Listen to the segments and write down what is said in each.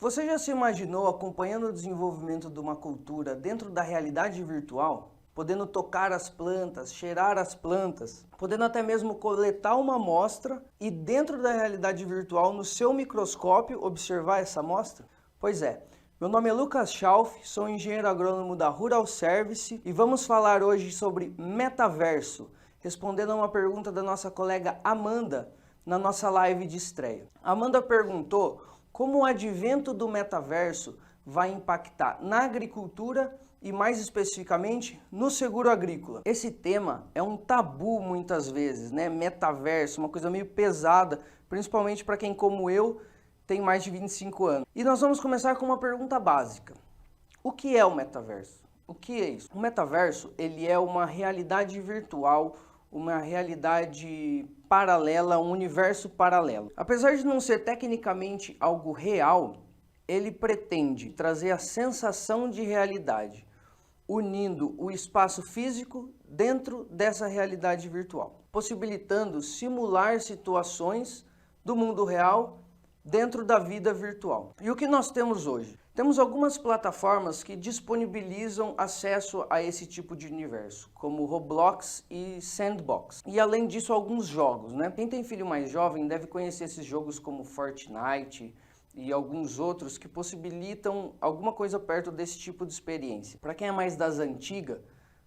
Você já se imaginou acompanhando o desenvolvimento de uma cultura dentro da realidade virtual? Podendo tocar as plantas, cheirar as plantas, podendo até mesmo coletar uma amostra e dentro da realidade virtual, no seu microscópio, observar essa amostra? Pois é, meu nome é Lucas Schauf, sou engenheiro agrônomo da Rural Service e vamos falar hoje sobre metaverso, respondendo a uma pergunta da nossa colega Amanda na nossa live de estreia. Amanda perguntou como o advento do metaverso vai impactar na agricultura e mais especificamente no seguro agrícola. Esse tema é um tabu muitas vezes, né? Metaverso, uma coisa meio pesada, principalmente para quem como eu tem mais de 25 anos. E nós vamos começar com uma pergunta básica. O que é o metaverso? O que é isso? O metaverso, ele é uma realidade virtual, uma realidade paralela, um universo paralelo. Apesar de não ser tecnicamente algo real, ele pretende trazer a sensação de realidade, unindo o espaço físico dentro dessa realidade virtual, possibilitando simular situações do mundo real dentro da vida virtual. E o que nós temos hoje? Temos algumas plataformas que disponibilizam acesso a esse tipo de universo, como Roblox e Sandbox. E além disso, alguns jogos, né? Quem tem filho mais jovem deve conhecer esses jogos como Fortnite e alguns outros que possibilitam alguma coisa perto desse tipo de experiência. Para quem é mais das antigas,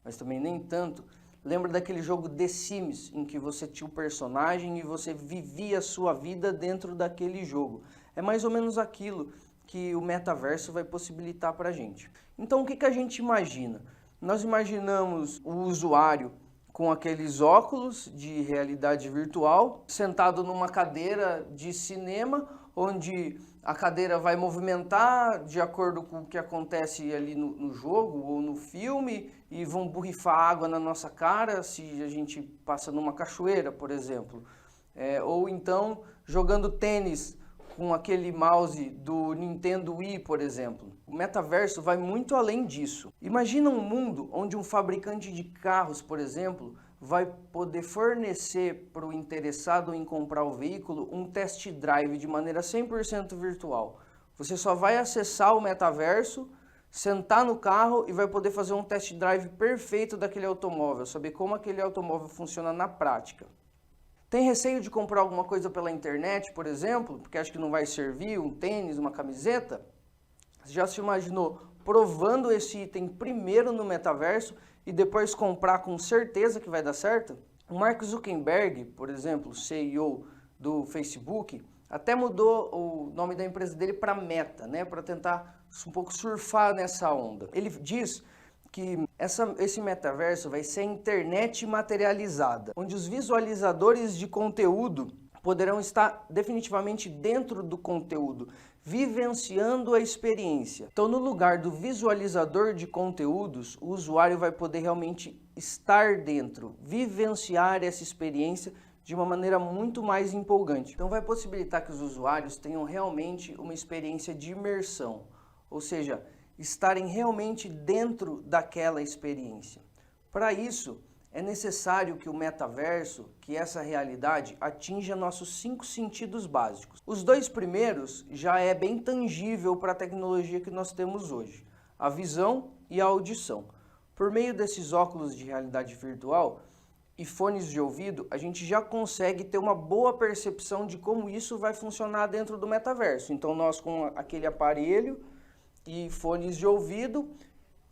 mas também nem tanto, lembra daquele jogo The Sims, em que você tinha o personagem e você vivia a sua vida dentro daquele jogo. É mais ou menos aquilo que o metaverso vai possibilitar para a gente. Então o que a gente imagina? Nós imaginamos o usuário com aqueles óculos de realidade virtual, sentado numa cadeira de cinema, onde a cadeira vai movimentar de acordo com o que acontece ali no jogo ou no filme e vão borrifar água na nossa cara se a gente passa numa cachoeira, por exemplo. Ou então jogando tênis com aquele mouse do Nintendo Wii, por exemplo. O metaverso vai muito além disso. Imagina um mundo onde um fabricante de carros, por exemplo, vai poder fornecer para o interessado em comprar o veículo um test drive de maneira 100% virtual. Você só vai acessar o metaverso, sentar no carro e vai poder fazer um test drive perfeito daquele automóvel, saber como aquele automóvel funciona na prática. Tem receio de comprar alguma coisa pela internet, por exemplo, porque acha que não vai servir, um tênis, uma camiseta? Você já se imaginou provando esse item primeiro no metaverso e depois comprar com certeza que vai dar certo? O Mark Zuckerberg, por exemplo, CEO do Facebook, até mudou o nome da empresa dele para Meta, né, para tentar um pouco surfar nessa onda. Ele diz que esse metaverso vai ser a internet materializada, onde os visualizadores de conteúdo poderão estar definitivamente dentro do conteúdo, vivenciando a experiência. Então, no lugar do visualizador de conteúdos, o usuário vai poder realmente estar dentro, vivenciar essa experiência de uma maneira muito mais empolgante. Então, vai possibilitar que os usuários tenham realmente uma experiência de imersão, ou seja, estarem realmente dentro daquela experiência. Para isso, é necessário que o metaverso, que essa realidade, atinja nossos 5 sentidos básicos. Os 2 primeiros já é bem tangível para a tecnologia que nós temos hoje, a visão e a audição. Por meio desses óculos de realidade virtual e fones de ouvido, a gente já consegue ter uma boa percepção de como isso vai funcionar dentro do metaverso. Então nós com aquele aparelho e fones de ouvido,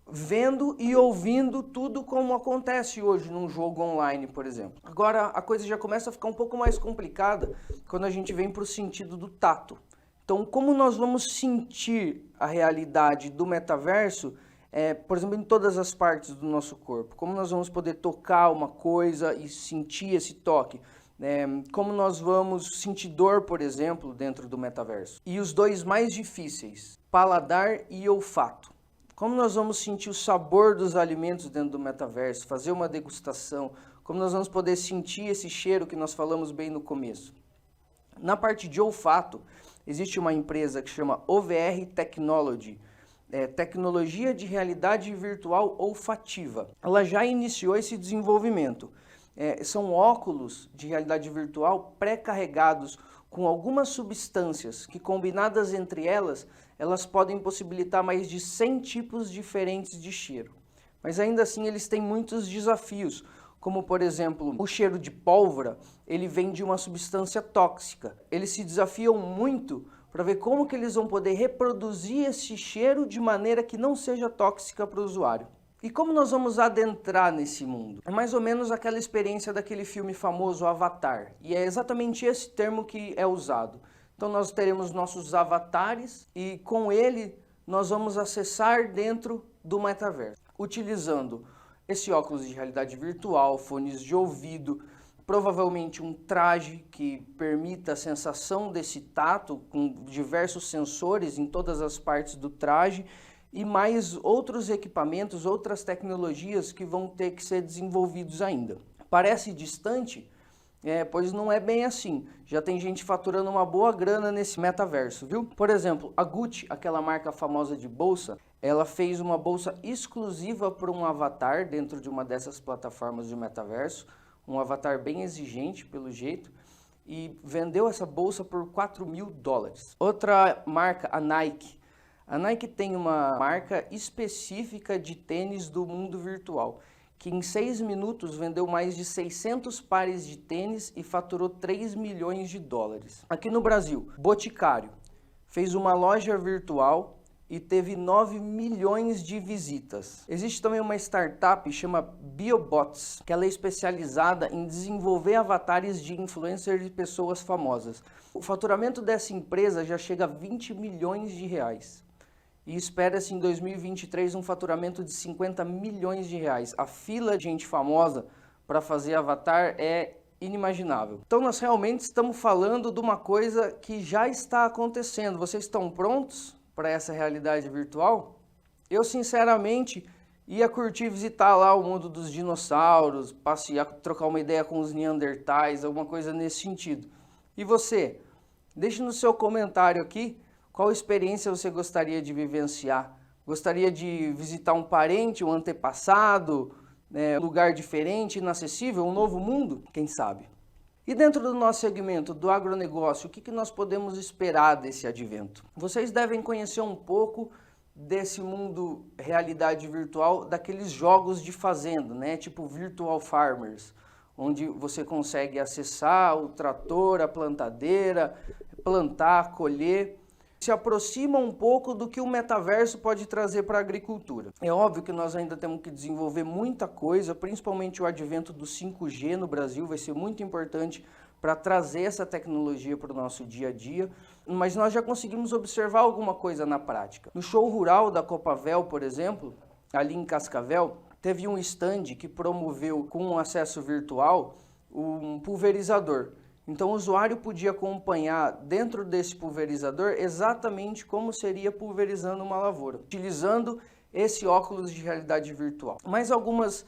vendo e ouvindo tudo como acontece hoje num jogo online, por exemplo. Agora a coisa já começa a ficar um pouco mais complicada quando a gente vem para o sentido do tato. Então, como nós vamos sentir a realidade do metaverso, por exemplo, em todas as partes do nosso corpo? Como nós vamos poder tocar uma coisa e sentir esse toque? Como nós vamos sentir dor, por exemplo, dentro do metaverso? E os 2 mais difíceis, paladar e olfato. Como nós vamos sentir o sabor dos alimentos dentro do metaverso, fazer uma degustação, como nós vamos poder sentir esse cheiro que nós falamos bem no começo. Na parte de olfato, existe uma empresa que chama OVR Technology, Tecnologia de Realidade Virtual Olfativa. Ela já iniciou esse desenvolvimento. São óculos de realidade virtual pré-carregados com algumas substâncias que, combinadas entre elas, elas podem possibilitar mais de 100 tipos diferentes de cheiro. Mas ainda assim eles têm muitos desafios, como por exemplo, o cheiro de pólvora, ele vem de uma substância tóxica. Eles se desafiam muito para ver como que eles vão poder reproduzir esse cheiro de maneira que não seja tóxica para o usuário. E como nós vamos adentrar nesse mundo? É mais ou menos aquela experiência daquele filme famoso Avatar, e é exatamente esse termo que é usado. Então nós teremos nossos avatares e com ele nós vamos acessar dentro do metaverso, utilizando esse óculos de realidade virtual, fones de ouvido, provavelmente um traje que permita a sensação desse tato com diversos sensores em todas as partes do traje, e mais outros equipamentos, outras tecnologias que vão ter que ser desenvolvidos ainda. Parece distante, pois não é bem assim. Já tem gente faturando uma boa grana nesse metaverso, viu? Por exemplo, a Gucci, aquela marca famosa de bolsa, ela fez uma bolsa exclusiva para um avatar dentro de uma dessas plataformas de metaverso, um avatar bem exigente pelo jeito, e vendeu essa bolsa por $4.000. Outra marca, a Nike. A Nike tem uma marca específica de tênis do mundo virtual, que em 6 minutos vendeu mais de 600 pares de tênis e faturou $3 milhões. Aqui no Brasil, Boticário fez uma loja virtual e teve 9 milhões de visitas. Existe também uma startup chamada BioBots, que ela é especializada em desenvolver avatares de influencers e pessoas famosas. O faturamento dessa empresa já chega a R$20 milhões. E espera-se em 2023 um faturamento de R$50 milhões. A fila de gente famosa para fazer avatar é inimaginável. Então nós realmente estamos falando de uma coisa que já está acontecendo. Vocês estão prontos para essa realidade virtual? Eu sinceramente ia curtir visitar lá o mundo dos dinossauros, passear, trocar uma ideia com os neandertais, alguma coisa nesse sentido. E você? Deixe no seu comentário aqui qual experiência você gostaria de vivenciar. Gostaria de visitar um parente, um antepassado, um lugar diferente, inacessível, um novo mundo? Quem sabe? E dentro do nosso segmento do agronegócio, o que nós podemos esperar desse advento? Vocês devem conhecer um pouco desse mundo realidade virtual, daqueles jogos de fazenda, né? Tipo Virtual Farmers, onde você consegue acessar o trator, a plantadeira, plantar, colher. Se aproxima um pouco do que o metaverso pode trazer para a agricultura. É óbvio que nós ainda temos que desenvolver muita coisa, principalmente o advento do 5G no Brasil vai ser muito importante para trazer essa tecnologia para o nosso dia a dia, mas nós já conseguimos observar alguma coisa na prática. No show rural da Copavel, por exemplo, ali em Cascavel, teve um stand que promoveu com um acesso virtual um pulverizador. Então o usuário podia acompanhar dentro desse pulverizador exatamente como seria pulverizando uma lavoura, utilizando esse óculos de realidade virtual. Mas algumas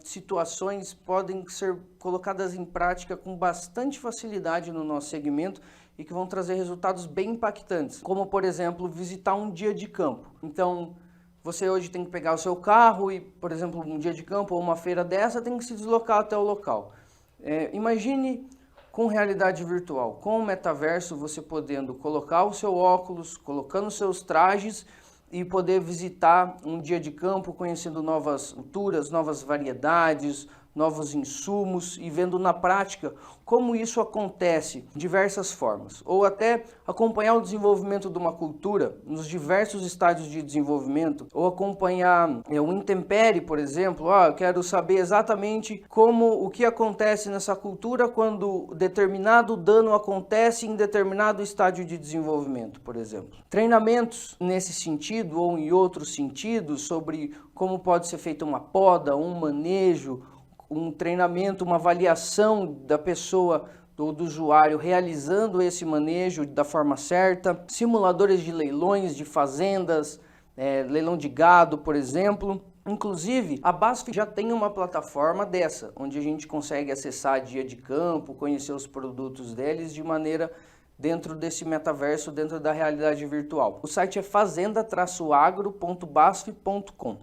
situações podem ser colocadas em prática com bastante facilidade no nosso segmento e que vão trazer resultados bem impactantes, como por exemplo visitar um dia de campo. Então você hoje tem que pegar o seu carro e, por exemplo, um dia de campo ou uma feira dessa tem que se deslocar até o local. Imagine com realidade virtual, com o metaverso, você podendo colocar o seu óculos, colocando seus trajes e poder visitar um dia de campo, conhecendo novas culturas, novas variedades, novos insumos e vendo na prática como isso acontece de diversas formas. Ou até acompanhar o desenvolvimento de uma cultura nos diversos estádios de desenvolvimento, ou acompanhar um intempérie, por exemplo. Eu quero saber exatamente o que acontece nessa cultura quando determinado dano acontece em determinado estádio de desenvolvimento, por exemplo. Treinamentos nesse sentido ou em outros sentidos sobre como pode ser feita uma poda, um manejo, um treinamento, uma avaliação da pessoa, do usuário, realizando esse manejo da forma certa, simuladores de leilões de fazendas, leilão de gado, por exemplo. Inclusive, a BASF já tem uma plataforma dessa, onde a gente consegue acessar dia de campo, conhecer os produtos deles de maneira dentro desse metaverso, dentro da realidade virtual. O site é fazenda-agro.basf.com.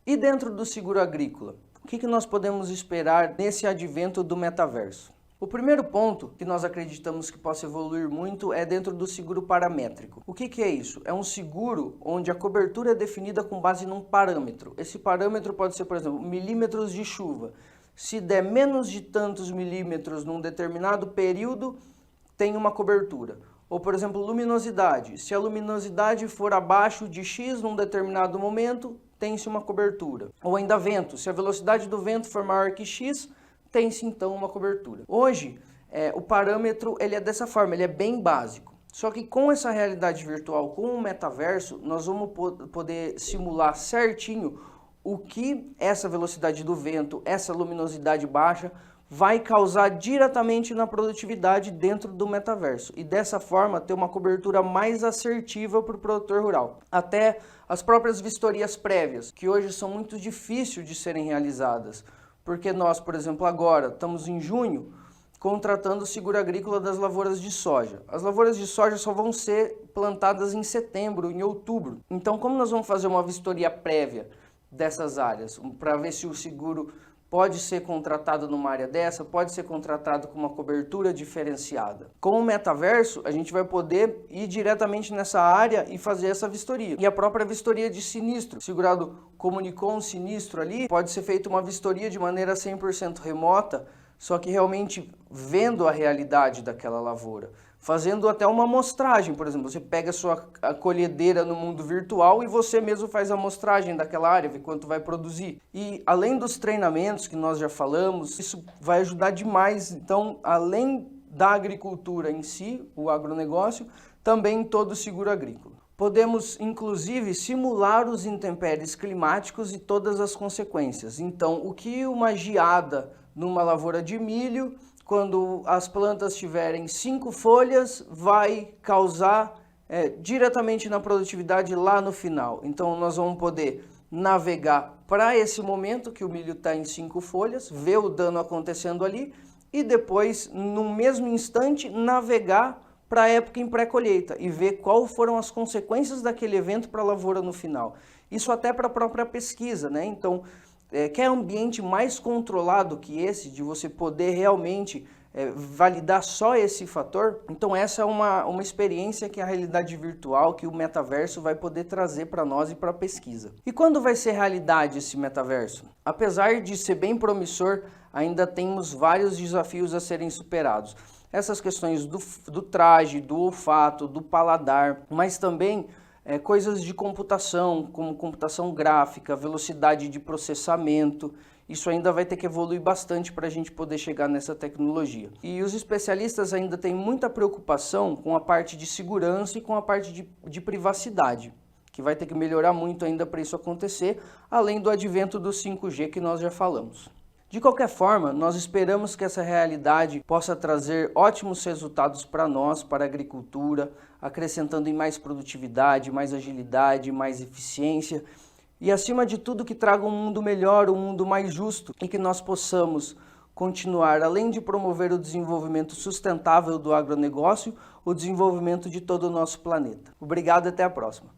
E dentro do seguro agrícola? O que nós podemos esperar nesse advento do metaverso? O primeiro ponto que nós acreditamos que possa evoluir muito é dentro do seguro paramétrico. O que é isso? É um seguro onde a cobertura é definida com base num parâmetro. Esse parâmetro pode ser, por exemplo, milímetros de chuva. Se der menos de tantos milímetros num determinado período, tem uma cobertura. Ou, por exemplo, luminosidade. Se a luminosidade for abaixo de X num determinado momento, tem-se uma cobertura. Ou ainda vento. Se a velocidade do vento for maior que X, tem-se então uma cobertura. Hoje, o parâmetro ele é dessa forma, ele é bem básico. Só que com essa realidade virtual, com o metaverso, nós vamos poder simular certinho o que essa velocidade do vento, essa luminosidade baixa, vai causar diretamente na produtividade dentro do metaverso. E dessa forma ter uma cobertura mais assertiva para o produtor rural. Até as próprias vistorias prévias, que hoje são muito difíceis de serem realizadas. Porque nós, por exemplo, agora estamos em junho contratando o seguro agrícola das lavouras de soja. As lavouras de soja só vão ser plantadas em setembro, em outubro. Então, como nós vamos fazer uma vistoria prévia dessas áreas, para ver se o seguro pode ser contratado numa área dessa, pode ser contratado com uma cobertura diferenciada. Com o metaverso, a gente vai poder ir diretamente nessa área e fazer essa vistoria. E a própria vistoria de sinistro. O segurado comunicou um sinistro ali, pode ser feita uma vistoria de maneira 100% remota, só que realmente vendo a realidade daquela lavoura. Fazendo até uma amostragem, por exemplo, você pega a colhedeira no mundo virtual e você mesmo faz a amostragem daquela área, vê quanto vai produzir. E além dos treinamentos que nós já falamos, isso vai ajudar demais. Então, além da agricultura em si, o agronegócio, também todo o seguro agrícola. Podemos, inclusive, simular os intempéries climáticos e todas as consequências. Então, o que uma geada numa lavoura de milho, quando as plantas tiverem 5 folhas, vai causar diretamente na produtividade lá no final. Então nós vamos poder navegar para esse momento que o milho está em 5 folhas, ver o dano acontecendo ali e depois, no mesmo instante, navegar para a época em pré-colheita e ver quais foram as consequências daquele evento para a lavoura no final. Isso até para a própria pesquisa, né? Então, quer ambiente mais controlado que esse, de você poder realmente validar só esse fator? Então essa é uma experiência que a realidade virtual, que o metaverso vai poder trazer para nós e para a pesquisa. E quando vai ser realidade esse metaverso? Apesar de ser bem promissor, ainda temos vários desafios a serem superados. Essas questões do traje, do olfato, do paladar, mas também coisas de computação, como computação gráfica, velocidade de processamento. Isso ainda vai ter que evoluir bastante para a gente poder chegar nessa tecnologia. E os especialistas ainda têm muita preocupação com a parte de segurança e com a parte de privacidade, que vai ter que melhorar muito ainda para isso acontecer, além do advento do 5G que nós já falamos. De qualquer forma, nós esperamos que essa realidade possa trazer ótimos resultados para nós, para a agricultura, acrescentando em mais produtividade, mais agilidade, mais eficiência e, acima de tudo, que traga um mundo melhor, um mundo mais justo e que nós possamos continuar, além de promover o desenvolvimento sustentável do agronegócio, o desenvolvimento de todo o nosso planeta. Obrigado e até a próxima.